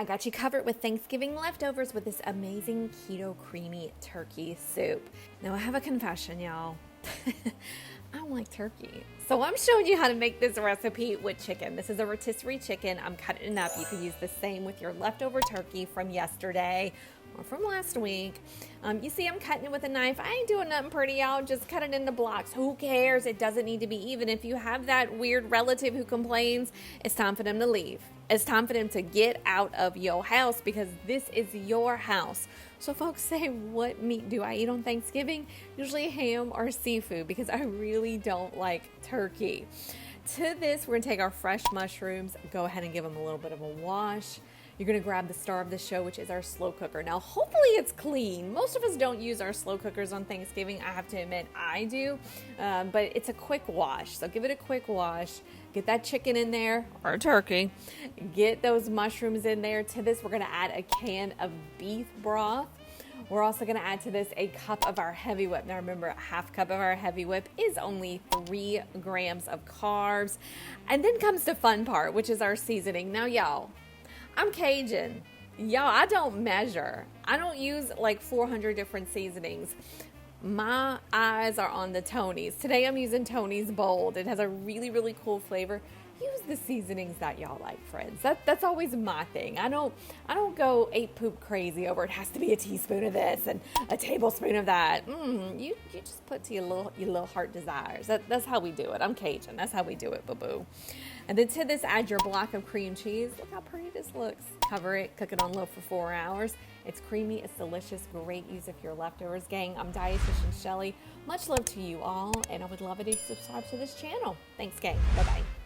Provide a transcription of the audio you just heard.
I got you covered with Thanksgiving leftovers with this amazing keto creamy turkey soup. Now I have a confession, y'all. I don't like turkey. So I'm showing you how to make this recipe with chicken. This is a rotisserie chicken. I'm cutting it up. You can use the same with your leftover turkey from yesterday or from last week. You see I'm cutting it with a knife. I ain't doing nothing pretty, y'all. Just cut it into blocks. Who cares? It doesn't need to be even. If you have that weird relative who complains, it's time for them to leave. It's time for them to get out of your house because this is your house. So folks say, what meat do I eat on Thanksgiving? Usually ham or seafood because I really don't like turkey. To this, we're gonna take our fresh mushrooms, go ahead and give them a little bit of a wash. You're gonna grab the star of the show, which is our slow cooker. Now, hopefully it's clean. Most of us don't use our slow cookers on Thanksgiving. I have to admit, I do, but it's a quick wash. So give it a quick wash. Get that chicken in there, or turkey. Get those mushrooms in there. To this, we're gonna add a can of beef broth. We're also gonna add to this a cup of our heavy whip. Now remember, a half cup of our heavy whip is only 3 grams of carbs. And then comes the fun part, which is our seasoning. Now y'all, I'm Cajun. Y'all, I don't measure. I don't use like 400 different seasonings. My eyes are on the Tony's. Today I'm using Tony's Bold. It has a really, really cool flavor. Use the seasonings that y'all like, friends. That's always my thing. I don't go ape poop crazy over it has to be a teaspoon of this and a tablespoon of that. You just put to your little heart desires. That's how we do it. I'm Cajun. That's how we do it, boo-boo. And then to this, add your block of cream cheese. Look how pretty this looks. Cover it, cook it on low for 4 hours. It's creamy, it's delicious, great use of your leftovers, gang. I'm Dietitian Shelly. Much love to you all, and I would love it if you subscribe to this channel. Thanks, gang. Bye-bye.